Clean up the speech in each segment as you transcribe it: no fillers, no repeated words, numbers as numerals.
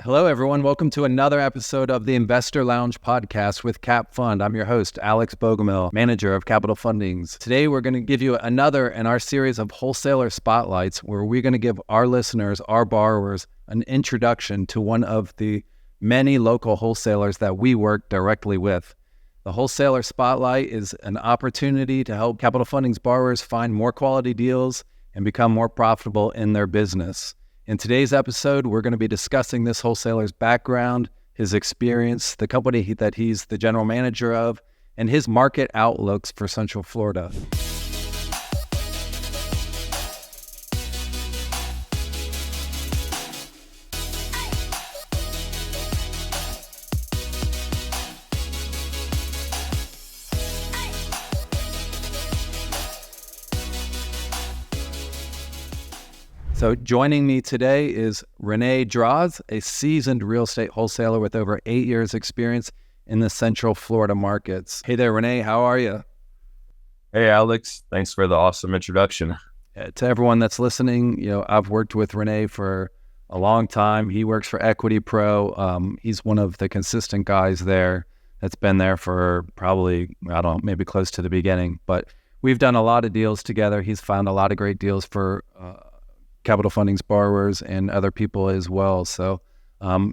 Hello, everyone. Welcome to another episode of the Investor Lounge podcast with CapFund. I'm your host, Alex Bogomil, manager of Capital Fundings. Today, we're going to give you another in our series of wholesaler spotlights, where we're going to give our listeners, our borrowers, an introduction to one of the many local wholesalers that we work directly with. The Wholesaler Spotlight is an opportunity to help Capital Fundings borrowers find more quality deals and become more profitable in their business. In today's episode, we're going to be discussing this wholesaler's background, his experience, the company that he's the general manager of, and his market outlooks for Central Florida. So joining me today is Rene Droz, a seasoned real estate wholesaler with over 8 years experience in the Central Florida markets. Hey there, Rene, how are you? Hey, Alex. Thanks for the awesome introduction. To everyone that's listening, I've worked with Rene for a long time. He works for EquityPro. He's one of the consistent guys there that's been there for probably, maybe close to the beginning. But we've done a lot of deals together. He's found a lot of great deals for Capital Fundings borrowers and other people as well. So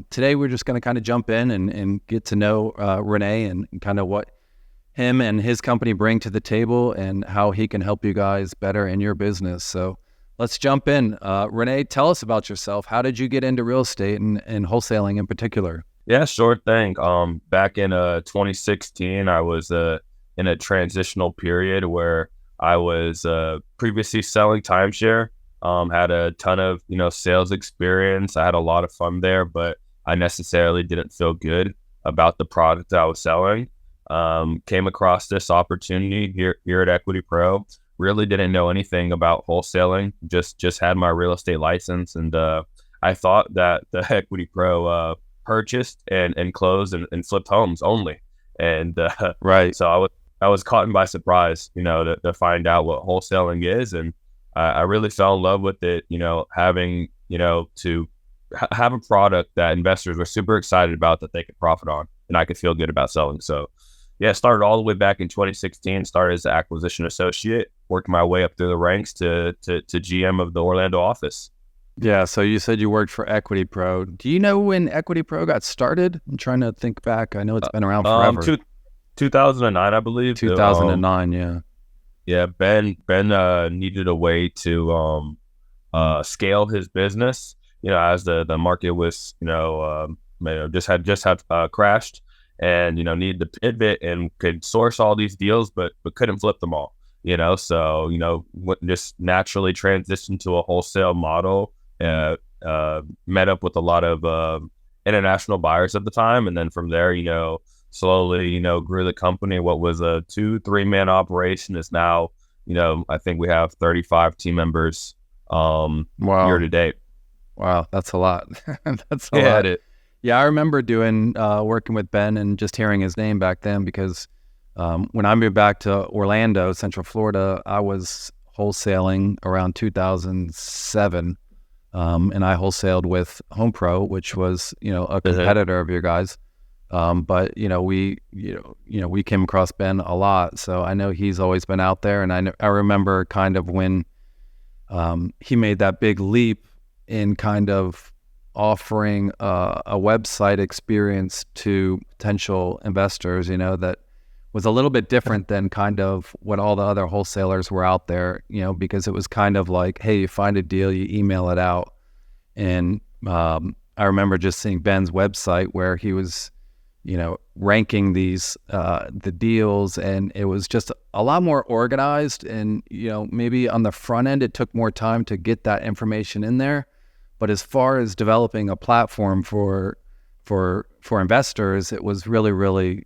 today we're just going to kind of jump in and get to know Rene and kind of what him and his company bring to the table and how he can help you guys better in your business. So let's jump in. Rene, tell us about yourself. How did you get into real estate and wholesaling in particular? Yeah, sure thing. Back in 2016, I was in a transitional period where I was previously selling timeshare. Had a ton of, sales experience. I had a lot of fun there, but I necessarily didn't feel good about the product I was selling. Came across this opportunity here at EquityPro. Really didn't know anything about wholesaling. Just had my real estate license, and I thought that the EquityPro purchased and closed and flipped homes only. And right. So I was caught by surprise, to find out what wholesaling is, and I really fell in love with it, having, to have a product that investors were super excited about that they could profit on and I could feel good about selling. So yeah, started all the way back in 2016, started as an acquisition associate, worked my way up through the ranks to GM of the Orlando office. Yeah, so you said you worked for EquityPro. Do you know when EquityPro got started? I'm trying to think back. I know it's been around forever. 2009, I believe. 2009, yeah. Yeah, Ben needed a way to scale his business, as the market was, just had crashed, and needed to pivot and could source all these deals, but couldn't flip them all, so just naturally transitioned to a wholesale model. Met up with a lot of international buyers at the time, and then from there, slowly, grew the company. What was a 2-3 man operation is now, I think we have 35 team members year to date. Wow, that's a lot. That's a lot. Yeah, I remember working with Ben and just hearing his name back then, because when I moved back to Orlando, Central Florida, I was wholesaling around 2007, and I wholesaled with HomePro, which was a competitor of your guys. But we came across Ben a lot, so I know he's always been out there. And I remember kind of when he made that big leap in kind of offering a website experience to potential investors, that was a little bit different than kind of what all the other wholesalers were out there, because it was kind of like, hey, you find a deal, you email it out. And I remember just seeing Ben's website where he was ranking these, the deals, and it was just a lot more organized. And, maybe on the front end, it took more time to get that information in there. But as far as developing a platform for investors, it was really, really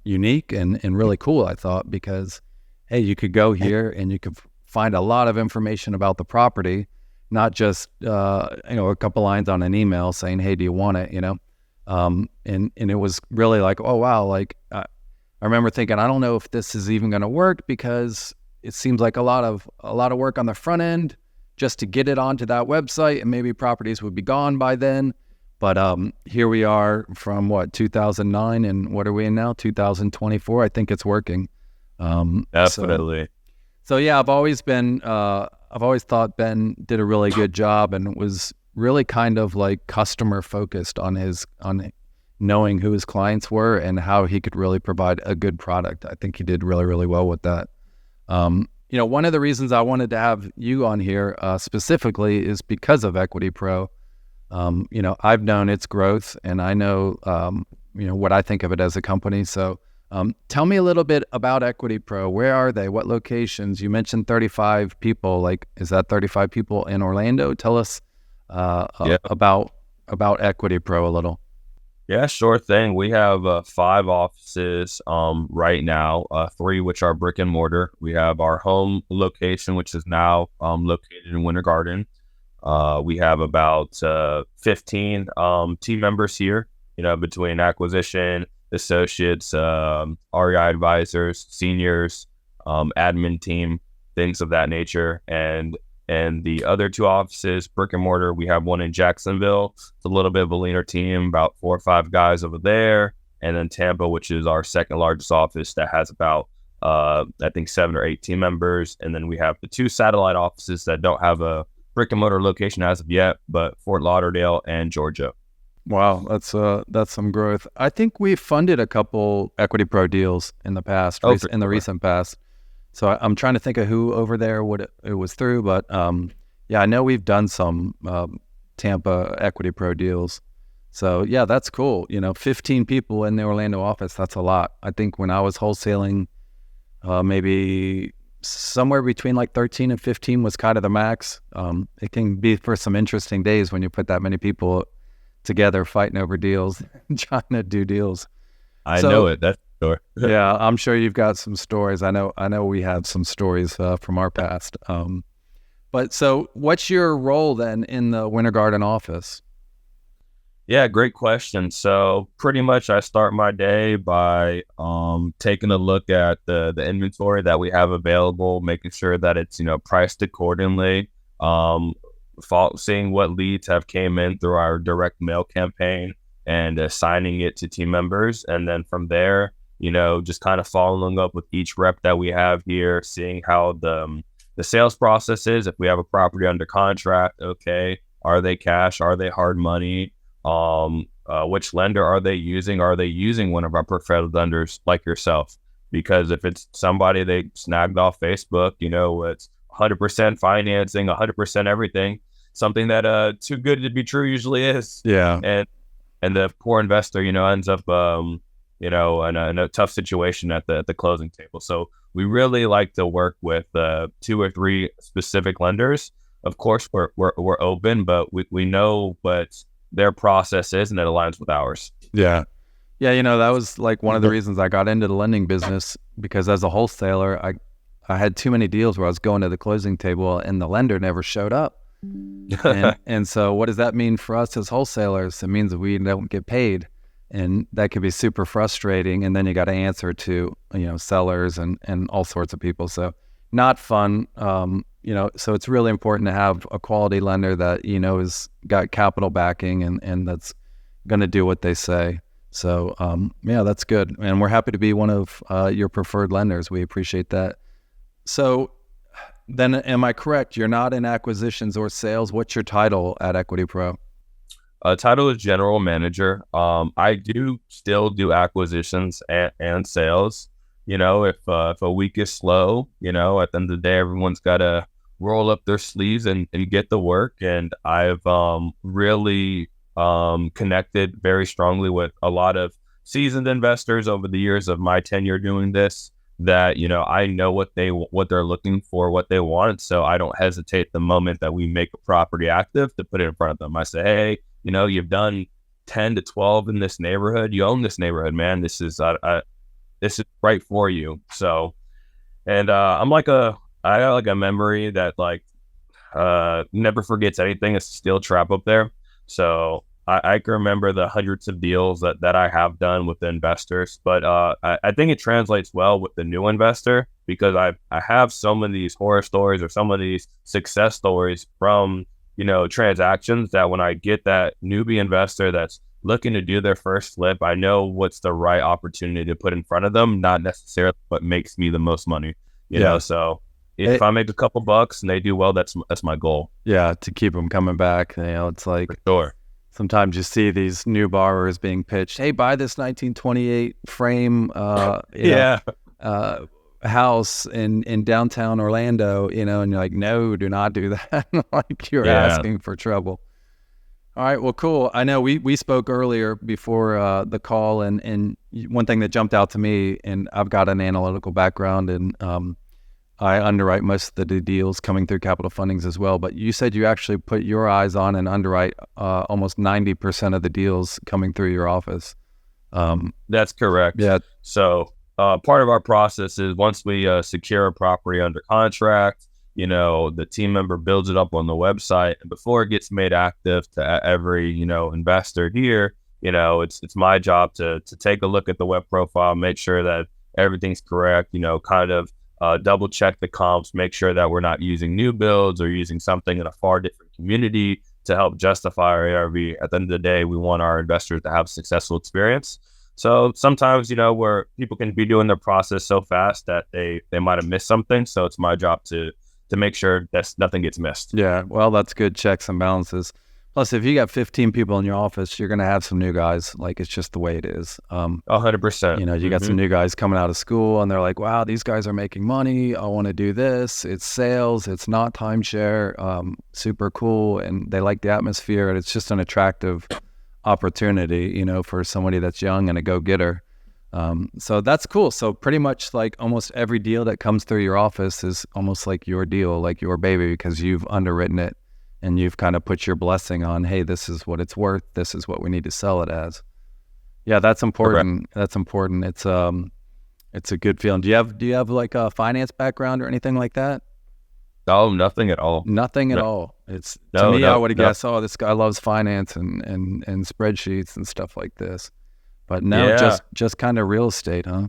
unique and really cool, I thought, because, hey, you could go here and you could find a lot of information about the property, not just, a couple lines on an email saying, hey, do you want it, and it was really like, oh, wow. Like, I remember thinking, I don't know if this is even going to work, because it seems like a lot of work on the front end just to get it onto that website, and maybe properties would be gone by then. But here we are from 2009, and what are we in now? 2024. I think it's working. Definitely. So yeah, I've always thought Ben did a really good job, and was really kind of like customer focused on knowing who his clients were and how he could really provide a good product. I think he did really, really well with that. One of the reasons I wanted to have you on here specifically is because of EquityPro. I've known its growth, and I know, what I think of it as a company. So tell me a little bit about EquityPro. Where are they? What locations? You mentioned 35 people. Like, is that 35 people in Orlando? Tell us about EquityPro a little. Yeah, sure thing. We have 5 offices right now, 3 which are brick and mortar. We have our home location, which is now located in Winter Garden. We have about 15 team members here, between acquisition, associates, REI advisors, seniors, admin team, things of that nature. And the other 2 offices, brick and mortar, we have one in Jacksonville. It's a little bit of a leaner team, about 4 or 5 guys over there. And then Tampa, which is our second largest office, that has about, I think 7 or 8 team members. And then we have the 2 satellite offices that don't have a brick and mortar location as of yet, but Fort Lauderdale and Georgia. Wow, that's some growth. I think we've funded a couple EquityPro deals in the past, in the recent past. So I'm trying to think of who over there it was through, but I know we've done some Tampa EquityPro deals. So yeah, that's cool. 15 people in the Orlando office, that's a lot. I think when I was wholesaling, maybe somewhere between like 13 and 15 was kind of the max. It can be for some interesting days when you put that many people together fighting over deals, trying to do deals. I know it. That's sure. Yeah, I'm sure you've got some stories. I know we have some stories from our past. But so what's your role then in the Winter Garden office? Yeah, great question. So pretty much I start my day by taking a look at the inventory that we have available, making sure that it's, priced accordingly, seeing what leads have came in through our direct mail campaign and assigning it to team members. And then from there, just kind of following up with each rep that we have here, seeing how the sales process is. If we have a property under contract, okay, are they cash? Are they hard money? Which lender are they using? Are they using one of our preferred lenders like yourself? Because if it's somebody they snagged off Facebook, it's 100% financing, 100% everything, something that too good to be true usually is. Yeah. And the poor investor, ends up in a tough situation at the closing table. So we really like to work with 2 or 3 specific lenders. Of course, we're open, but we know what their process is, and it aligns with ours. Yeah. Yeah, that was like one of the reasons I got into the lending business, because as a wholesaler, I had too many deals where I was going to the closing table and the lender never showed up. and so what does that mean for us as wholesalers? It means that we don't get paid, and that can be super frustrating. And then you got to answer to, sellers and all sorts of people. So not fun. So it's really important to have a quality lender that, has got capital backing and that's going to do what they say. So, that's good. And we're happy to be one of your preferred lenders. We appreciate that. So then, am I correct? You're not in acquisitions or sales. What's your title at EquityPro? Title is general manager. I do still do acquisitions and sales. If a week is slow, at the end of the day, everyone's got to roll up their sleeves and get the work. And I've really connected very strongly with a lot of seasoned investors over the years of my tenure doing this, that, I know what they're looking for, what they want. So I don't hesitate the moment that we make a property active to put it in front of them. I say, hey, you've done 10 to 12 in this neighborhood. You own this neighborhood, man. This is right for you. So, and I got like a memory that never forgets anything. It's a steel trap up there. So I can remember the hundreds of deals that I have done with the investors, but I think it translates well with the new investor, because I have some of these horror stories or some of these success stories from transactions that when I get that newbie investor that's looking to do their first flip, I know what's the right opportunity to put in front of them, not necessarily what makes me the most money, so if I make a couple bucks and they do well, that's my goal. Yeah, to keep them coming back. It's like, for sure. Sometimes you see these new borrowers being pitched, hey, buy this 1928 frame house in downtown Orlando, and you're like, no, do not do that. Like, you're asking for trouble. All right, well, cool. I know we spoke earlier before the call, and one thing that jumped out to me, and I've got an analytical background, and I underwrite most of the deals coming through capital fundings as well. But you said you actually put your eyes on and underwrite almost 90% of the deals coming through your office. That's correct. Yeah. So part of our process is once we secure a property under contract, the team member builds it up on the website, and before it gets made active to every investor here, it's my job to take a look at the web profile, make sure that everything's correct, kind of double check the comps, make sure that we're not using new builds or using something in a far different community to help justify our ARV. At the end of the day, we want our investors to have a successful experience. So sometimes, where people can be doing their process so fast that they might have missed something. So it's my job to make sure that nothing gets missed. Yeah, well, that's good checks and balances. Plus, if you got 15 people in your office, you're going to have some new guys. Like, it's just the way it is. 100%. You got some new guys coming out of school, and they're like, wow, these guys are making money. I want to do this. It's sales. It's not timeshare. Super cool. And they like the atmosphere. And it's just an attractive opportunity, for somebody that's young and a go-getter. So that's cool. So pretty much like almost every deal that comes through your office is almost like your deal, like your baby, because you've underwritten it. And you've kind of put your blessing on, hey, this is what it's worth. This is what we need to sell it as. Yeah, that's important. Correct. That's important. It's a good feeling. Do you have like a finance background or anything like that? No, nothing at all. Nothing at all. It's to me, I would have guessed, oh, this guy loves finance and spreadsheets and stuff like this. But no, just kind of real estate, huh?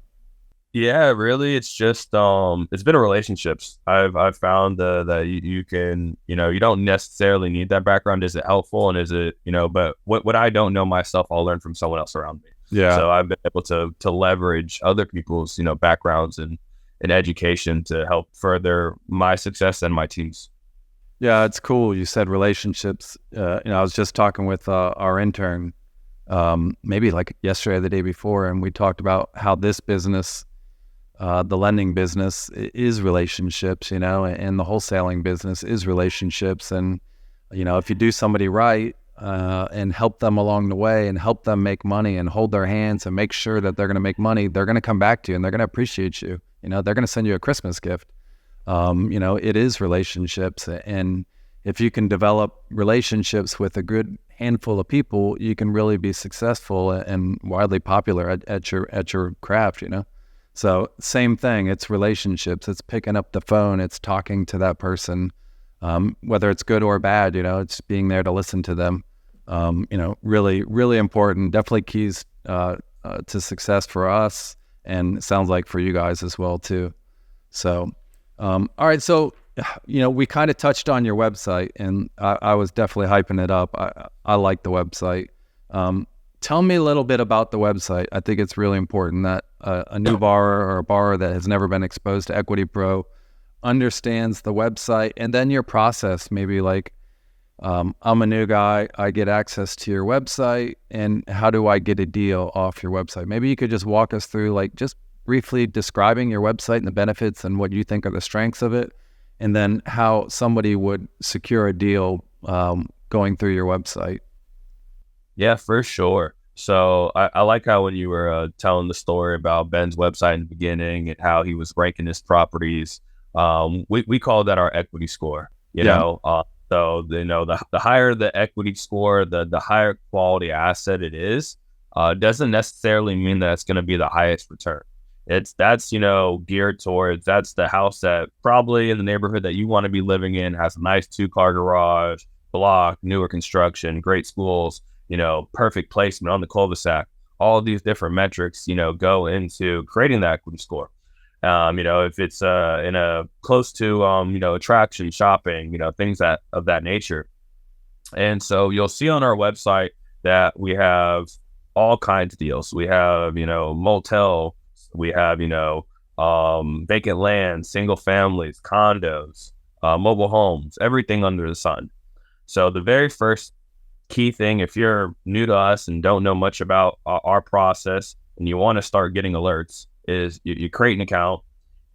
Yeah, really, it's just it's been relationships. I've found that you can, you don't necessarily need that background. Is it helpful? And is it, but what I don't know myself, I'll learn from someone else around me. Yeah. So I've been able to leverage other people's, backgrounds and education to help further my success and my team's. Yeah, it's cool. You said relationships. I was just talking with our intern, maybe like yesterday or the day before, and we talked about how this business, the lending business, is relationships, and the wholesaling business is relationships. And, if you do somebody right and help them along the way and help them make money and hold their hands and make sure that they're going to make money, they're going to come back to you and they're going to appreciate you. They're going to send you a Christmas gift. It is relationships. And if you can develop relationships with a good handful of people, you can really be successful and widely popular at your craft, So same thing, it's relationships, it's picking up the phone, it's talking to that person, whether it's good or bad, it's being there to listen to them. Really, really important, definitely keys to success for us, and it sounds like for you guys as well too. So, all right, so, we kind of touched on your website, and I was definitely hyping it up. I like the website. Tell me a little bit about the website. I think it's really important that a new borrower or a borrower that has never been exposed to EquityPro understands the website, and then your process. Maybe like, I'm a new guy, I get access to your website, and how do I get a deal off your website? Maybe you could just walk us through, like, just briefly describing your website and the benefits and what you think are the strengths of it, and then how somebody would secure a deal going through your website. Yeah, for sure. So I like how when you were telling the story about Ben's website in the beginning and how he was ranking his properties, we call that our equity score. So the higher the equity score, the higher quality asset it is, doesn't necessarily mean that it's going to be the highest return. That's geared towards, that's the house that probably in the neighborhood that you want to be living in, has a nice 2-car garage, block, newer construction, great schools, perfect placement on the cul-de-sac. All of these different metrics, go into creating the equity score. If it's in a close to attraction, shopping, things of that nature, And so you'll see on our website that we have all kinds of deals. We have, motel, we have, vacant land, single families, condos, mobile homes, everything under the sun. So the very first key thing, if you're new to us and don't know much about our process and you want to start getting alerts, is you create an account.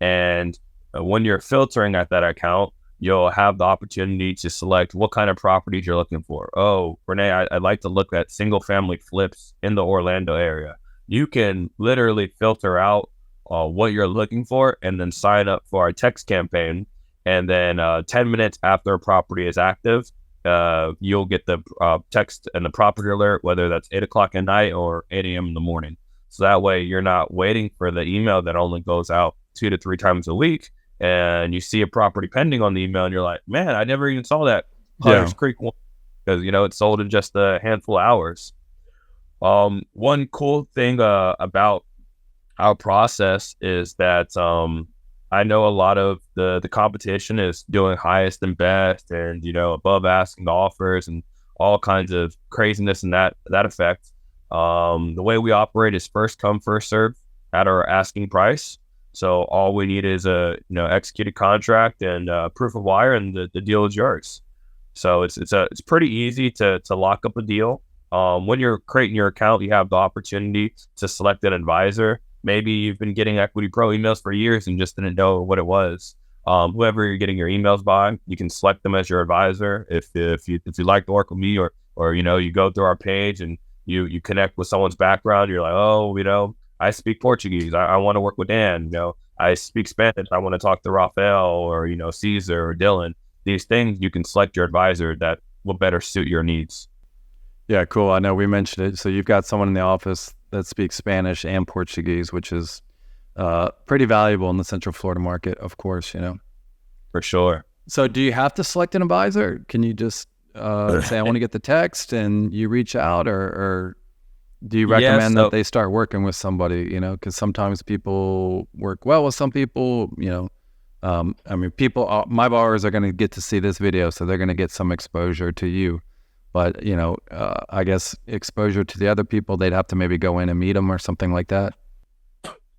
And when you're filtering at that account, you'll have the opportunity to select what kind of properties you're looking for. Oh, Rene, I'd like to look at single family flips in the Orlando area. You can literally filter out what you're looking for and then sign up for our text campaign. And then 10 minutes after a property is active, you'll get the text and the property alert, whether that's 8 o'clock at night or 8 a.m. in the morning. So that way you're not waiting for the email that only goes out 2 to 3 times a week. And you see a property pending on the email and you're like, man, I never even saw that Potter's Creek one, because, it's sold in just a handful of hours. One cool thing about our process is that I know a lot of the competition is doing highest and best and, above asking offers and all kinds of craziness in that effect. The way we operate is first come, first serve at our asking price. So all we need is a executed contract and proof of wire, and the deal is yours. So it's pretty easy to lock up a deal. When you're creating your account, you have the opportunity to select an advisor. Maybe you've been getting EquityPro emails for years and just didn't know what it was. Whoever you're getting your emails by, you can select them as your advisor. If you like to work with me, or you go through our page and you connect with someone's background, you're like, oh, I speak Portuguese. I want to work with Dan. I speak Spanish. I want to talk to Rafael or, Caesar or Dylan. These things, you can select your advisor that will better suit your needs. Yeah, cool. I know we mentioned it. So you've got someone in the office that speaks Spanish and Portuguese, which is pretty valuable in the Central Florida market, of course, For sure. So do you have to select an advisor? Can you just say, I want to get the text, and you reach out, or do you recommend that they start working with somebody, because sometimes people work well with some people, people, my borrowers are going to get to see this video, so they're going to get some exposure to you. But, I guess exposure to the other people, they'd have to maybe go in and meet them or something like that.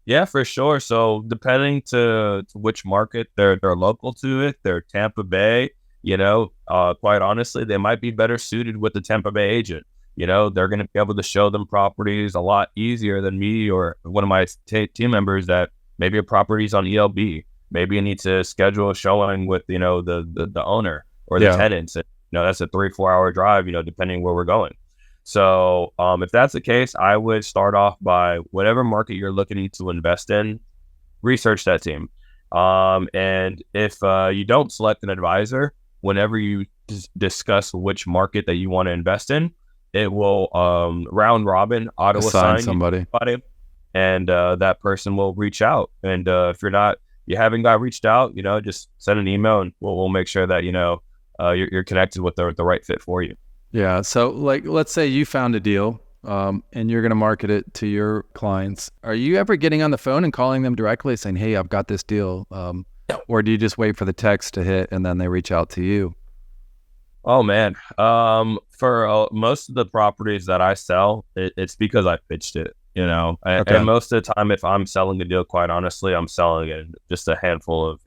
Yeah, for sure. So depending to which market they're local to it, they're Tampa Bay, quite honestly, they might be better suited with the Tampa Bay agent. They're going to be able to show them properties a lot easier than me or one of my team members that maybe a property's on ELB. Maybe you need to schedule a showing with, the owner or the tenants. That's a 3-4 hour drive, depending where we're going. So if that's the case, I would start off by whatever market you're looking to invest in, research that team. And if you don't select an advisor, whenever you discuss which market that you want to invest in, it will round robin auto assign somebody, and that person will reach out. And if you haven't got reached out, just send an email and we'll make sure that you're connected with the right fit for you. Yeah. So let's say you found a deal and you're going to market it to your clients. Are you ever getting on the phone and calling them directly saying, hey, I've got this deal? Or do you just wait for the text to hit and then they reach out to you? Oh, man. For most of the properties that I sell, it's because I pitched it, and most of the time, if I'm selling a deal, quite honestly, I'm selling it in just a handful of,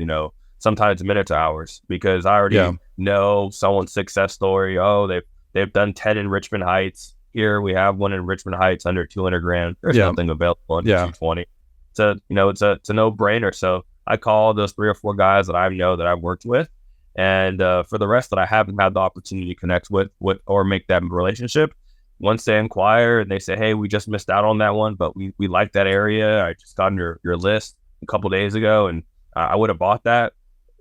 sometimes minutes to hours, because I already know someone's success story. Oh, they've done 10 in Richmond Heights. Here we have one in Richmond Heights under 200 grand. There's nothing available under 220. So, it's a no brainer. So I call those 3 or 4 guys that I know that I've worked with. And for the rest that I haven't had the opportunity to connect with or make that relationship, once they inquire and they say, hey, we just missed out on that one, but we like that area. I just got on your list a couple days ago and I would have bought that.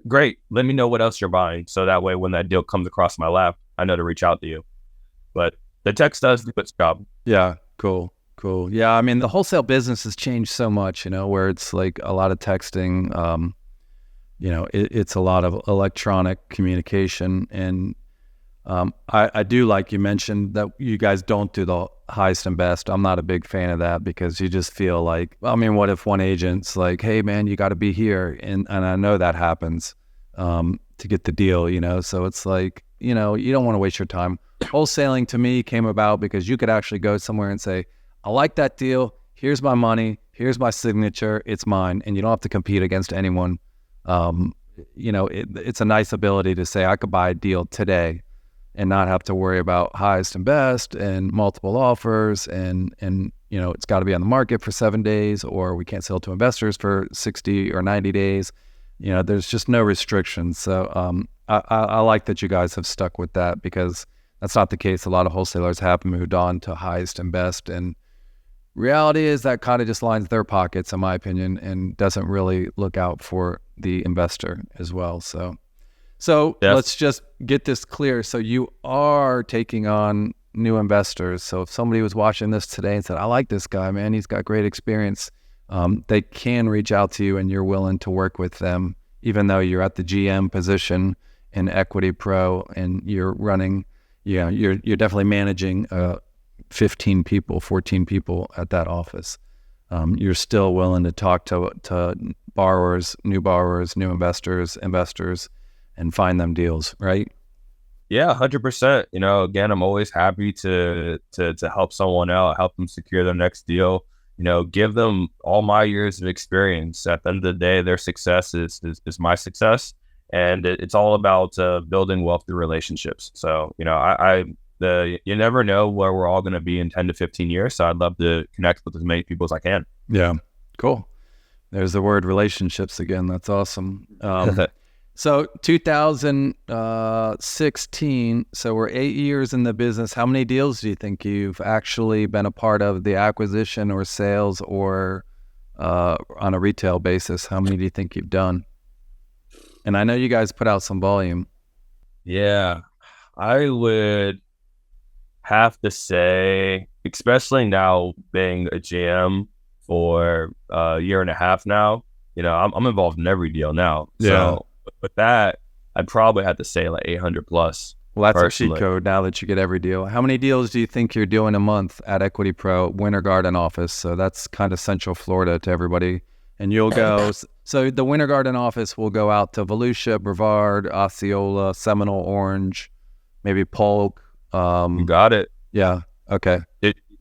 Great. Let me know what else you're buying. So that way, when that deal comes across my lap, I know to reach out to you. But the text does do its job. Yeah. Cool. Yeah. I mean, the wholesale business has changed so much, where it's like a lot of texting, it's a lot of electronic communication. And I do, like you mentioned, that you guys don't do the highest and best. I'm not a big fan of that, because you just feel like, what if one agent's like, hey man, you got to be here. And I know that happens to get the deal, so it's like, you don't want to waste your time. Wholesaling to me came about because you could actually go somewhere and say, I like that deal. Here's my money. Here's my signature. It's mine. And you don't have to compete against anyone. It's a nice ability to say I could buy a deal today and not have to worry about highest and best and multiple offers and it's got to be on the market for 7 days, or we can't sell to investors for 60 or 90 days. There's just no restrictions. So I like that you guys have stuck with that, because that's not the case. A lot of wholesalers have moved on to highest and best, and reality is that kind of just lines their pockets, in my opinion, and doesn't really look out for the investor as well. So yes. Let's just get this clear. So you are taking on new investors. So if somebody was watching this today and said, I like this guy, man, he's got great experience, they can reach out to you and you're willing to work with them, even though you're at the GM position in EquityPro and you're running, you're definitely managing 15 people, 14 people at that office. You're still willing to talk to borrowers, new investors, and find them deals, right? Yeah, 100%. Again, I'm always happy to help someone out, help them secure their next deal. Give them all my years of experience. At the end of the day, their success is my success, and it's all about building wealthy relationships. So, you never know where we're all going to be in 10 to 15 years. So I'd love to connect with as many people as I can. Yeah, cool. There's the word relationships again. That's awesome. So 2016, so we're 8 years in the business. How many deals do you think you've actually been a part of, the acquisition or sales, or on a retail basis? How many do you think you've done? And I know you guys put out some volume. Yeah, I would have to say, especially now being a GM for a year and a half now, I'm involved in every deal now. Yeah. So with that, I'd probably have to say like 800 plus. Well, that's personally. A cheat code now that you get every deal. How many deals do you think you're doing a month at EquityPro Winter Garden office? So that's kind of Central Florida to everybody. And you'll go, so the Winter Garden office will go out to Volusia, Brevard, Osceola, Seminole, Orange, maybe Polk. You got it. Yeah. Okay.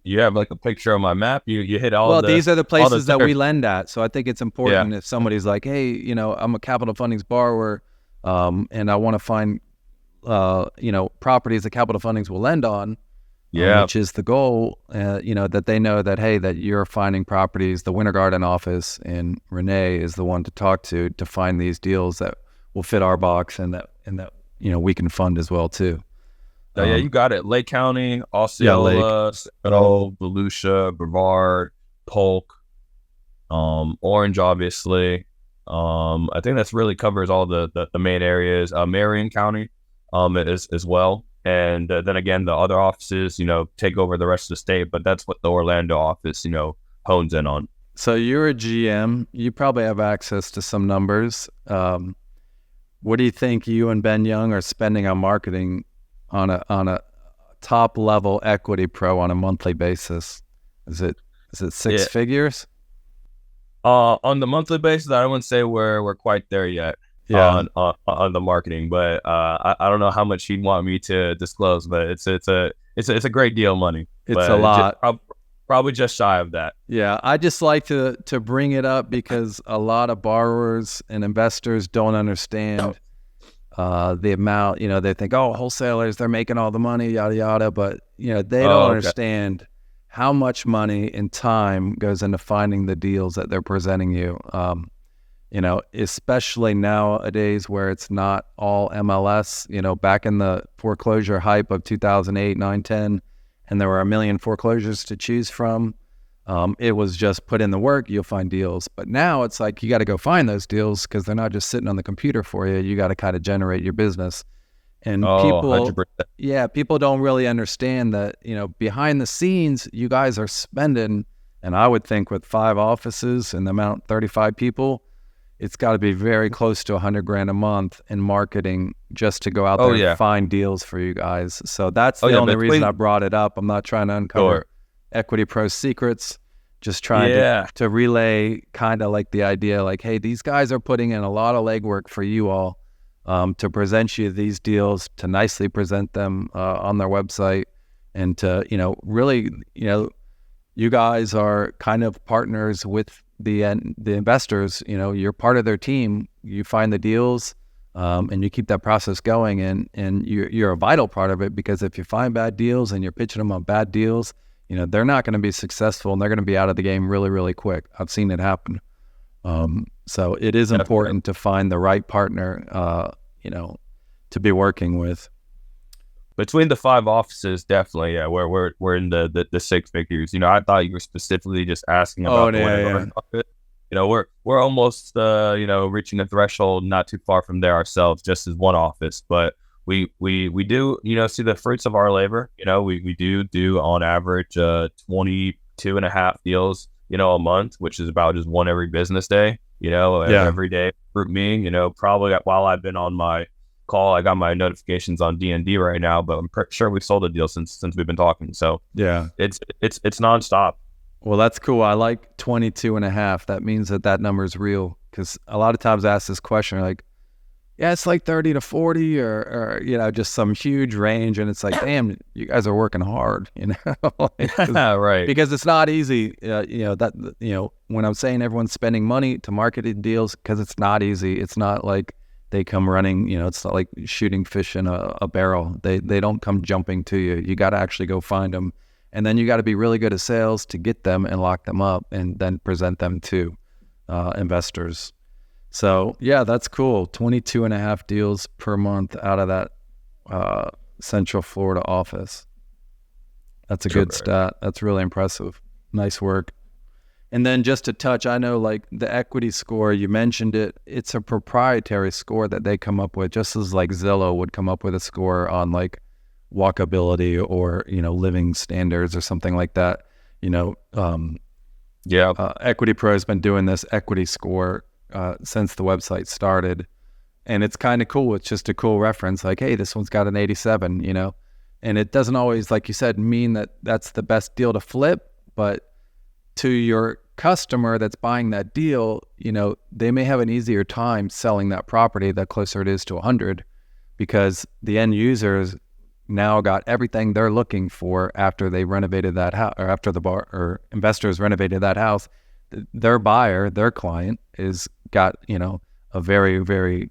You have like a picture on my map. You hit all. Well, these are the places that we lend at. So I think it's important if somebody's like, hey, I'm a capital fundings borrower, and I want to find, properties that capital fundings will lend on, which is the goal, that they know that, hey, that you're finding properties. The Winter Garden office and Rene is the one to talk to find these deals that will fit our box and that we can fund as well too. Yeah, you got it. Lake County, Osceola, Seminole, Volusia, Brevard, Polk, Orange, obviously. I think that's really covers all the main areas. Marion County, as well. And then again, the other offices, take over the rest of the state. But that's what the Orlando office, hones in on. So you're a GM. You probably have access to some numbers. What do you think you and Ben Young are spending on marketing on a top level EquityPro on a monthly basis? Is it six figures? On the monthly basis, I wouldn't say we're quite there yet. On the marketing, but I don't know how much he'd want me to disclose, but it's a great deal of money. It's a lot. Probably just shy of that. Yeah, I just like to bring it up because a lot of borrowers and investors don't understand the amount. They think, oh, wholesalers, they're making all the money, yada yada, but they don't understand how much money and time goes into finding the deals that they're presenting you. Especially nowadays where it's not all MLS. Back in the foreclosure hype of 2008, 9, 10, and there were a million foreclosures to choose from. It was just put in the work, you'll find deals. But now it's like you got to go find those deals because they're not just sitting on the computer for you. You got to kind of generate your business. And people 100%. People don't really understand that, behind the scenes, you guys are spending, and I would think with 5 offices and the amount 35 people, it's got to be very close to $100,000 a month in marketing just to go out there and find deals for you guys. So that's the only reason I brought it up. I'm not trying to uncover EquityPro secrets, just trying to relay kind of like the idea like, hey, these guys are putting in a lot of legwork for you all. to present you these deals, to nicely present them on their website, and to, really, you guys are kind of partners with the investors. You're part of their team. You find the deals, and you keep that process going, and you're a vital part of it, because if you find bad deals and you're pitching them on bad deals, they're not going to be successful, and they're going to be out of the game really, really quick. I've seen it happen. So it is important to find the right partner, to be working with. Between the 5 offices, definitely, yeah, we're in the 6 figures. I thought you were specifically just asking about office. We're almost reaching the threshold, not too far from there ourselves, just as one office. But we do see the fruits of our labor. We do on average 22 and a half deals a month, which is about just one every business day. Every day group meeting. Probably while I've been on my call, I got my notifications on D&D right now, but I'm sure we've sold a deal since we've been talking. So yeah, it's nonstop. Well, that's cool. I like 22 and a half. That means that number is real, because a lot of times I ask this question, like, yeah, it's like 30 to 40 or just some huge range. And it's like, damn, you guys are working hard, right. Because it's not easy. When I'm saying everyone's spending money to market deals, because it's not easy. It's not like they come running, it's not like shooting fish in a barrel. They don't come jumping to you. You got to actually go find them. And then you got to be really good at sales to get them and lock them up and then present them to investors. So yeah, that's cool. 22 and a half deals per month out of that Central Florida office. That's a good stat. That's really impressive. Nice work. And then just to touch, I know like the equity score, you mentioned it. It's a proprietary score that they come up with, just as like Zillow would come up with a score on like walkability or, living standards or something like that. EquityPro has been doing this equity score since the website started. And it's kind of cool. It's just a cool reference. Like, hey, this one's got an 87, and it doesn't always, like you said, mean that that's the best deal to flip, but to your customer that's buying that deal, they may have an easier time selling that property the closer it is to 100, because the end users now got everything they're looking for after they renovated that house, or after investors renovated that house. Their buyer, their client, is got, a very, very,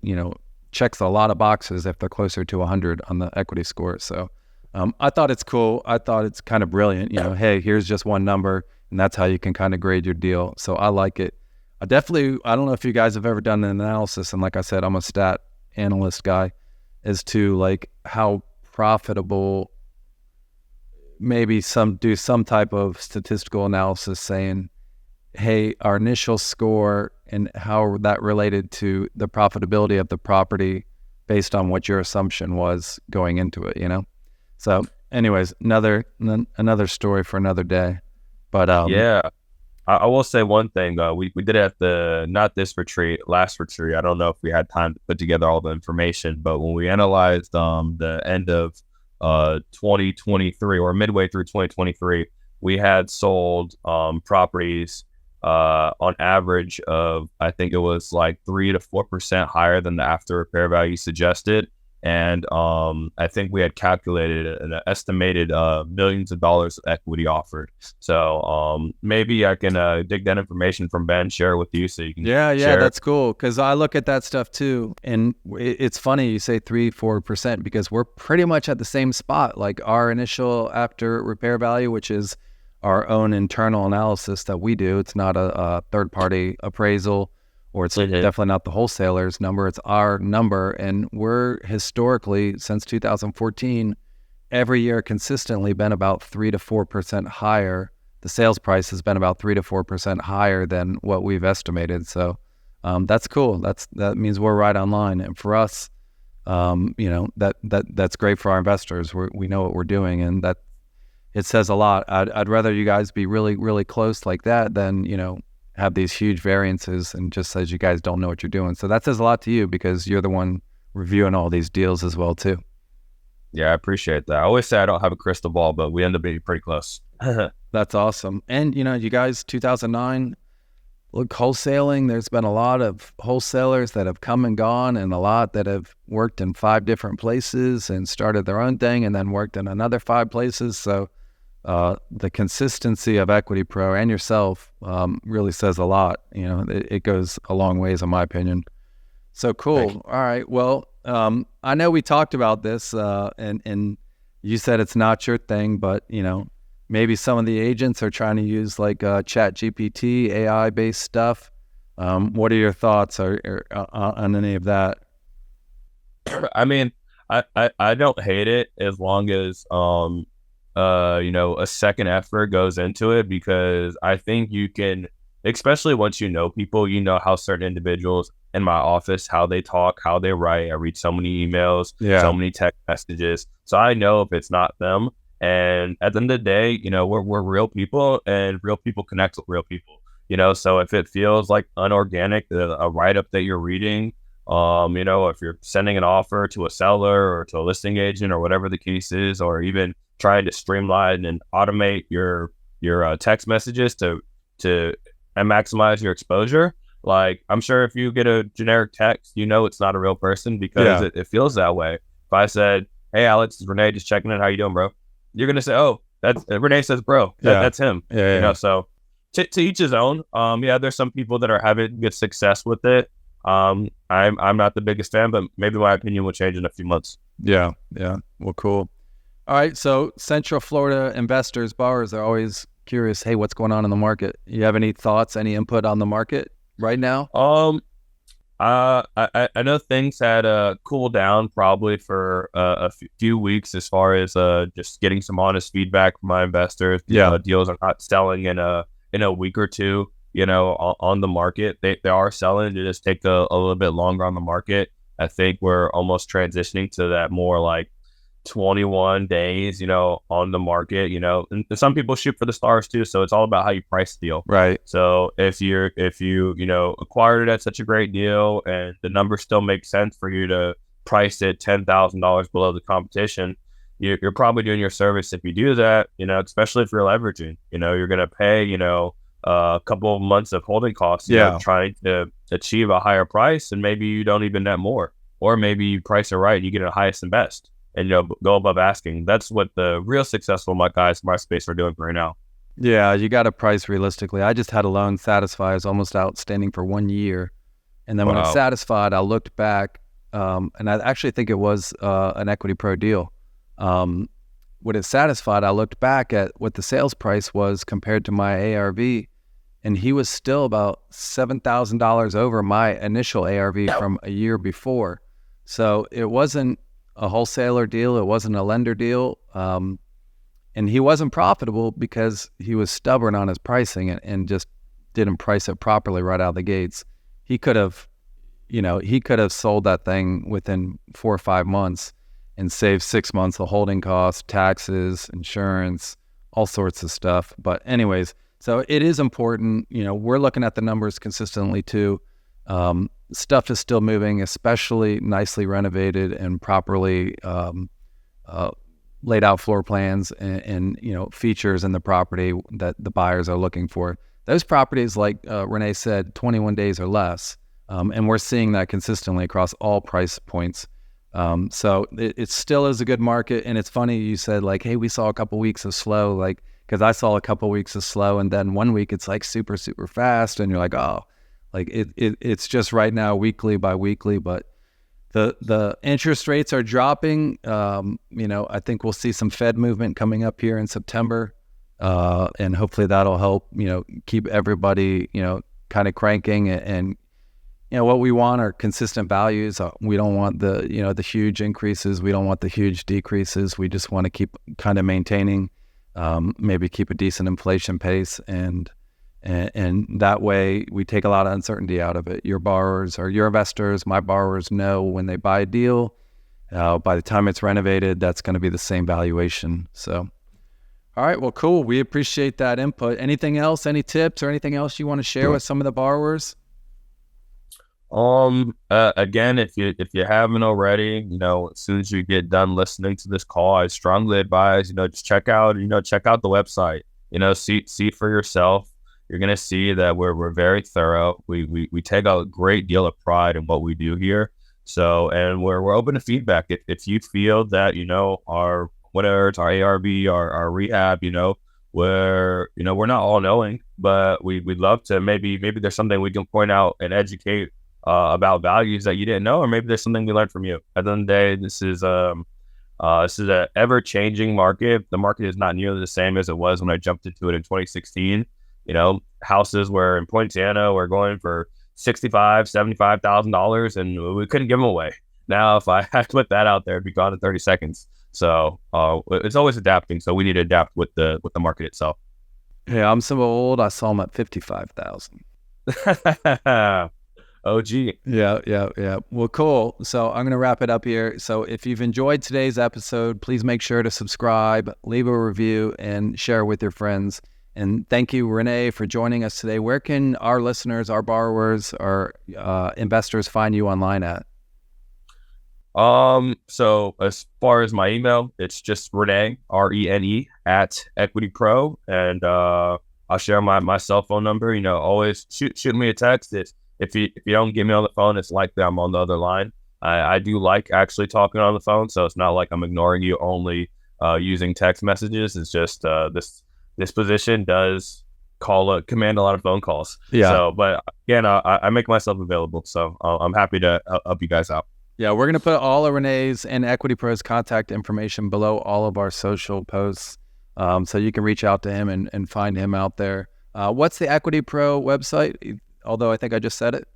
checks a lot of boxes if they're closer to 100 on the equity score. So I thought it's cool. I thought it's kind of brilliant. Hey, here's just one number, and that's how you can kind of grade your deal. So I like it. I don't know if you guys have ever done an analysis, and like I said, I'm a stat analyst guy, as to like how profitable, maybe do some type of statistical analysis saying, hey, our initial score and how that related to the profitability of the property based on what your assumption was going into it, So anyways, another story for another day. But yeah, I will say one thing. We did it at not this retreat, last retreat. I don't know if we had time to put together all the information, but when we analyzed the end of 2023 or midway through 2023, we had sold properties on average of, I think it was like 3 to 4% higher than the after repair value suggested. And I think we had calculated an estimated millions of dollars of equity offered. So maybe I can dig that information from Ben, share it with you so you can share. That's cool, because I look at that stuff too. And it's funny you say 3-4%, because we're pretty much at the same spot. Like our initial after repair value, which is our own internal analysis that we do. It's not a third-party appraisal, or it's definitely not the wholesaler's number. It's our number. And we're historically, since 2014, every year consistently been about 3 to 4% higher. The sales price has been about 3 to 4% higher than what we've estimated. So that's cool. That means we're right on line. And for us, that's great for our investors. We know what we're doing, and that it says a lot. I'd rather you guys be really, really close like that than, have these huge variances and just says you guys don't know what you're doing. So that says a lot to you, because you're the one reviewing all these deals as well too. Yeah, I appreciate that. I always say I don't have a crystal ball, but we end up being pretty close. That's awesome. And you guys, 2009, look, wholesaling, there's been a lot of wholesalers that have come and gone, and a lot that have worked in 5 different places and started their own thing and then worked in another 5 places. So the consistency of EquityPro and yourself really says a lot. You know, it goes a long ways, in my opinion. So cool. All right. Well, I know we talked about this, and you said it's not your thing, but you know, maybe some of the agents are trying to use like Chat GPT, AI-based stuff. What are your thoughts on any of that? I mean, I don't hate it as long as you know, a second effort goes into it, because I think you can, especially once you know people, you know how certain individuals in my office, how they talk, how they write. I read so many emails, so many text messages, so I know if it's not them. And at the end of the day, you know, we're real people, and real people connect with real people, you know. So if it feels like unorganic, a write-up that you're reading, you know, if you're sending an offer to a seller or to a listing agent or whatever the case is, or even trying to streamline and automate your text messages to maximize your exposure. Like, I'm sure if you get a generic text, you know it's not a real person, because it feels that way. If I said, "Hey, Alex, it's Rene, just checking in. How you doing, bro?" You're going to say, "Oh, that's Rene says, bro, that's him." You know, so to each his own. Yeah, there's some people that are having good success with it. I'm not the biggest fan, but maybe my opinion will change in a few months. Yeah. Well, cool. All right. So Central Florida investors, borrowers are always curious. Hey, what's going on in the market? You have any thoughts, any input on the market right now? I know things had cooled down probably for a few weeks, as far as just getting some honest feedback from my investors. Deals are not selling in a week or two. You know, on the market, they are selling. They just take a little bit longer on the market. I think we're almost transitioning to that more like 21 days, you know, on the market, you know, and some people shoot for the stars too. So it's all about how you price the deal. Right. So if you, you know, acquired it at such a great deal and the numbers still make sense for you to price it $10,000 below the competition, you're probably doing your service if you do that, you know, especially if you're leveraging. You know, you're going to pay, you know, a couple of months of holding costs, you know, trying to achieve a higher price, and maybe you don't even net more, or maybe you price it right and you get it highest and best, and you know, go above asking. That's what the real successful guys in my space are doing right now. Yeah, you got to price realistically. I just had a loan satisfy. It was almost outstanding for 1 year, and then when it satisfied, I looked back, and I actually think it was an EquityPro deal. When it satisfied, I looked back at what the sales price was compared to my ARV, and he was still about $7,000 over my initial ARV from a year before. So it wasn't a wholesaler deal. It wasn't a lender deal. And he wasn't profitable because he was stubborn on his pricing and just didn't price it properly right out of the gates. He could have, you know, sold that thing within 4 or 5 months and saved 6 months of holding costs, taxes, insurance, all sorts of stuff. But anyways, so it is important. You know, we're looking at the numbers consistently too. Stuff is still moving, especially nicely renovated and properly laid out floor plans and you know, features in the property that the buyers are looking for. Those properties, like Rene said, 21 days or less, and we're seeing that consistently across all price points. So it still is a good market. And it's funny you said like, hey, we saw a couple weeks of slow, like, because I saw a couple weeks of slow, and then 1 week it's like super fast, and you're like, oh, like it's just right now weekly by weekly. But the interest rates are dropping. You know, I think we'll see some Fed movement coming up here in September, and hopefully that'll help, you know, keep everybody, you know, kind of cranking. And you know, what we want are consistent values. We don't want the, you know, the huge increases. We don't want the huge decreases. We just want to keep kind of maintaining, maybe keep a decent inflation pace, and that way we take a lot of uncertainty out of it. Your borrowers or your investors, my borrowers, know when they buy a deal, by the time it's renovated, that's going to be the same valuation. So, all right, well, cool. We appreciate that input. Anything else, any tips or anything else you want to share with some of the borrowers? Again, if you haven't already, you know, as soon as you get done listening to this call, I strongly advise, you know, just check out the website, you know, see for yourself. you're going to see that we're very thorough. We take a great deal of pride in what we do here. So, and we're open to feedback. If you feel that, our, whatever it's our ARV, our rehab, we're not all knowing, but we'd love to, maybe there's something we can point out and educate about values that you didn't know, or maybe there's something we learned from you. At the end of the day, this is an ever-changing market. The market is not nearly the same as it was when I jumped into it in 2016. Houses were in Poinciana were going for $65,000, $75,000, and we couldn't give them away. Now, if I had to put that out there, it'd be gone in 30 seconds. So it's always adapting. So we need to adapt with the market itself. Yeah, I'm so old. I saw them at 55,000. OG. Yeah. Well, cool. So I'm going to wrap it up here. So if you've enjoyed today's episode, please make sure to subscribe, leave a review, and share with your friends. And thank you, Rene, for joining us today. Where can our listeners, our borrowers, our investors find you online at? So as far as my email, it's just Rene, RENE at EquityPro. And I'll share my cell phone number. Always shoot me a text. If you don't get me on the phone, it's likely I'm on the other line. I do like actually talking on the phone, so it's not like I'm ignoring you only using text messages. It's just this position does command a lot of phone calls. Yeah. So, but again, I make myself available, so I'm happy to help you guys out. Yeah, we're going to put all of Rene's and EquityPro's contact information below all of our social posts, so you can reach out to him and find him out there. What's the EquityPro website? Although I think I just said it.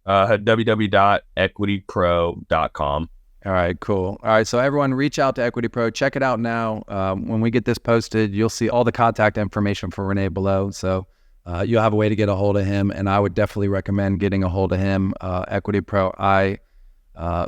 www.equitypro.com. All right, cool. All right, so everyone reach out to EquityPro. Check it out now. When we get this posted, you'll see all the contact information for Rene below. So you'll have a way to get a hold of him, and I would definitely recommend getting a hold of him. EquityPro, I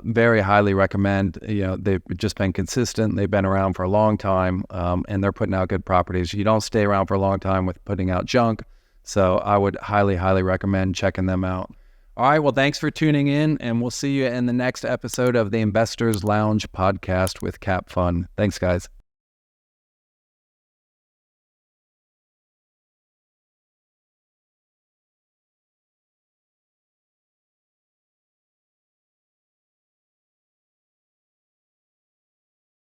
very highly recommend. They've just been consistent. They've been around for a long time, and they're putting out good properties. You don't stay around for a long time with putting out junk. So I would highly, highly recommend checking them out. All right. Well, thanks for tuning in, and we'll see you in the next episode of the Investors Lounge podcast with CapFund. Thanks, guys.